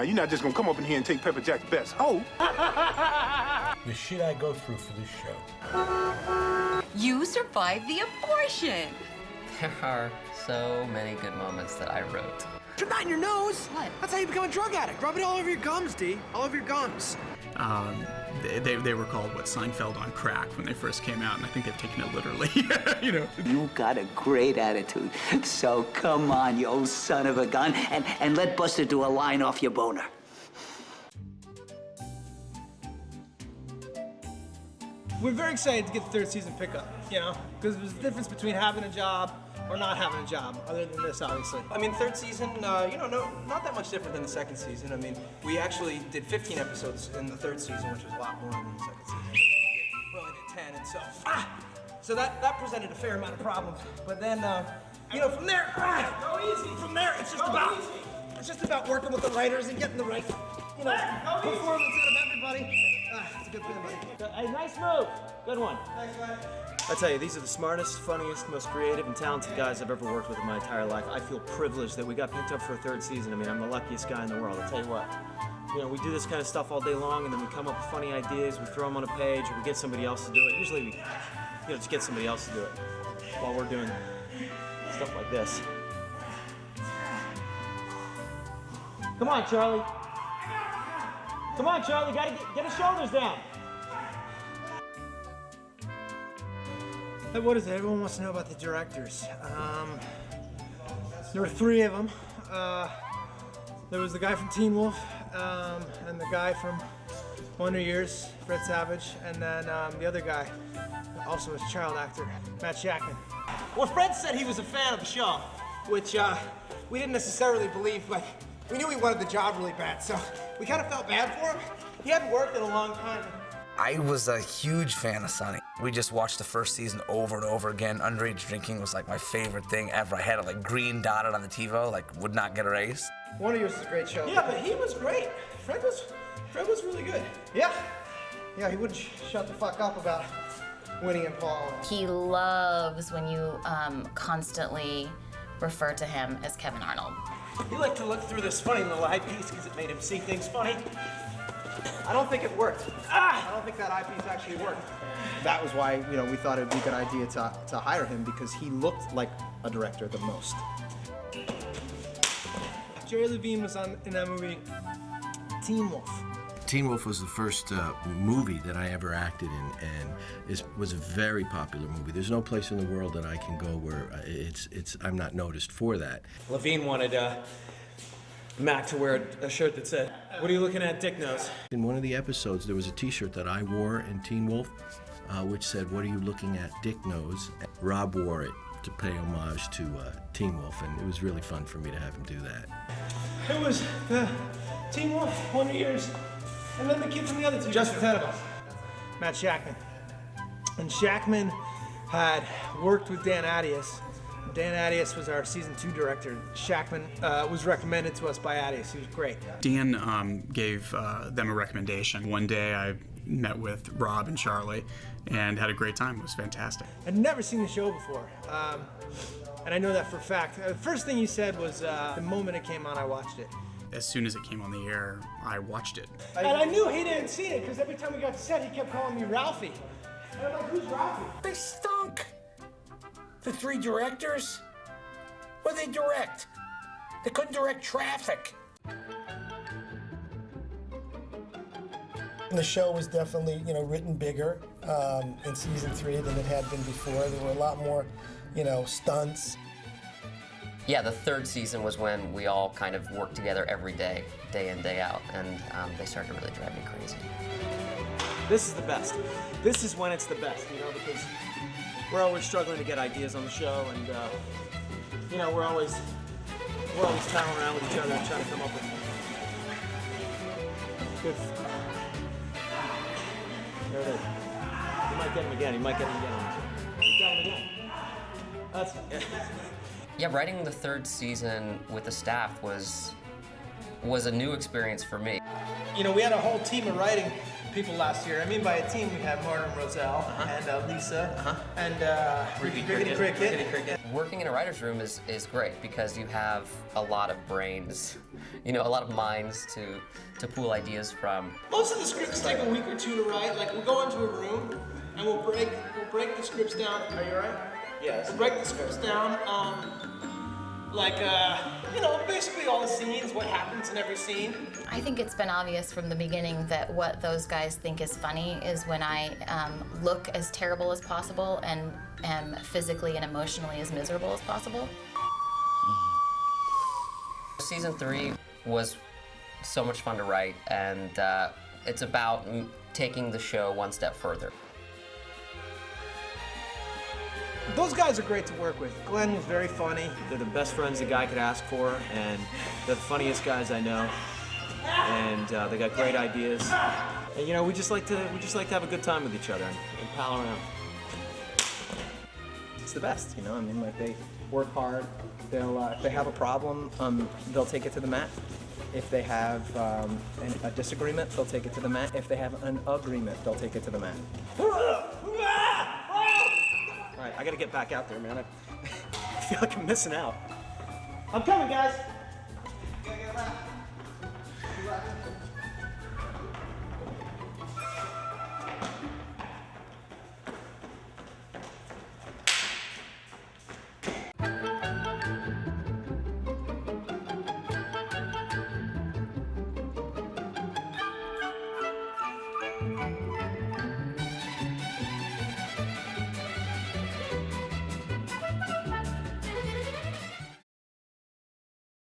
now. You're not just gonna come up in here and take Pepper Jack's best hoe. The shit I go through for this show. You survived the abortion. There are so many good moments that I wrote. You're not in your nose. What? That's how you become a drug addict. Rub it all over your gums, D. All over your gums. They were called, Seinfeld on crack when they first came out, and I think they've taken it literally, you know. You got a great attitude, so come on, you old son of a gun, and let Buster do a line off your boner. We're very excited to get the third season pickup, you know, because there's a difference between having a job or not having a job, other than this, obviously. I mean, third season, not that much different than the second season. I mean, we actually did 15 episodes in the third season, which was a lot more than the second season. We only did 10, and so that presented a fair amount of problems. But then, from there, go easy. From there, it's just about working with the writers and getting the right, performance out of everybody. It's a good thing, buddy. Hey, nice move. Good one. Thanks, man. I tell you, these are the smartest, funniest, most creative, and talented guys I've ever worked with in my entire life. I feel privileged that we got picked up for a third season. I mean, I'm the luckiest guy in the world. I'll tell you what. We do this kind of stuff all day long, and then we come up with funny ideas, we throw them on a page, or we get somebody else to do it. Usually we, just get somebody else to do it while we're doing stuff like this. Come on, Charlie. Come on, Charlie, gotta get his shoulders down. What is it? Everyone wants to know about the directors. There were 3 of them. There was the guy from Teen Wolf, and the guy from Wonder Years, Fred Savage, and then the other guy, also a child actor, Matt Shakman. Well, Fred said he was a fan of the show, which we didn't necessarily believe, but we knew he wanted the job really bad, so we kind of felt bad for him. He hadn't worked in a long time. I was a huge fan of Sonny. We just watched the first season over and over again. Underage drinking was like my favorite thing ever. I had it like green dotted on the TiVo, like would not get erased. Wonder Years is a great show. Yeah, but he was great. Fred was really good. Yeah, he wouldn't shut the fuck up about Winnie and Paul. He loves when you constantly refer to him as Kevin Arnold. He liked to look through this funny little eyepiece because it made him see things funny. I don't think it worked. I don't think that eyepiece actually worked. That was why, we thought it would be a good idea to hire him, because he looked like a director the most. Jerry Levine was in that movie, Teen Wolf. Teen Wolf was the first movie that I ever acted in, and was a very popular movie. There's no place in the world that I can go where I'm not noticed for that. Levine wanted Mac to wear a shirt that said, "What are you looking at, Dick Nose?" In one of the episodes, there was a T-shirt that I wore in Teen Wolf, which said, "What are you looking at, Dick Nose?" Rob wore it to pay homage to Teen Wolf, and it was really fun for me to have him do that. It was the Teen Wolf, Wonder Years, and then the kid from the other two. Just ahead of us. Matt Shakman. And Shakman had worked with Dan Attias. Dan Attias was our season 2 director. Shakman was recommended to us by Attias. He was great. Dan gave them a recommendation. One day I met with Rob and Charlie and had a great time. It was fantastic. I'd never seen the show before, and I know that for a fact. The first thing he said was, the moment it came on, I watched it. As soon as it came on the air, I watched it. And I knew he didn't see it, because every time we got to set, he kept calling me Ralphie. And I'm like, who's Ralphie? They stunk. The 3 directors? What did they direct? They couldn't direct traffic. The show was definitely, written bigger in season 3 than it had been before. There were a lot more, stunts. Yeah, the third season was when we all kind of worked together every day, day in, day out, and they started to really drive me crazy. This is the best. This is when it's the best, because we're always struggling to get ideas on the show, and we're always toweling around with each other and trying to come up with good. There it is. You might get him again. You got him again. That's. Yeah, writing the third season with the staff was a new experience for me. You know, we had a whole team of writing people last year. I mean, by a team, we had Martin Roselle and Lisa and Rickety Cricket. Working in a writer's room is great because you have a lot of brains, you know, a lot of minds to pull ideas from. Most of the scripts take a week or two to write. Like, we'll go into a room and we'll break the scripts down. Are you all right? Yes. We'll break the scripts down, you know, basically all the scenes, what happens in every scene. I think it's been obvious from the beginning that what those guys think is funny is when I look as terrible as possible and am physically and emotionally as miserable as possible. Season 3 was so much fun to write, and it's about taking the show one step further. Those guys are great to work with. Glenn was very funny. They're the best friends a guy could ask for, and they're the funniest guys I know. And they got great ideas. And you know, we just like to have a good time with each other and pal around. It's the best, you know. I mean, like, they work hard. They'll if they have a problem, they'll take it to the mat. If they have a disagreement, they'll take it to the mat. If they have an agreement, they'll take it to the mat. All right, I gotta get back out there, man. I feel like I'm missing out. I'm coming, guys.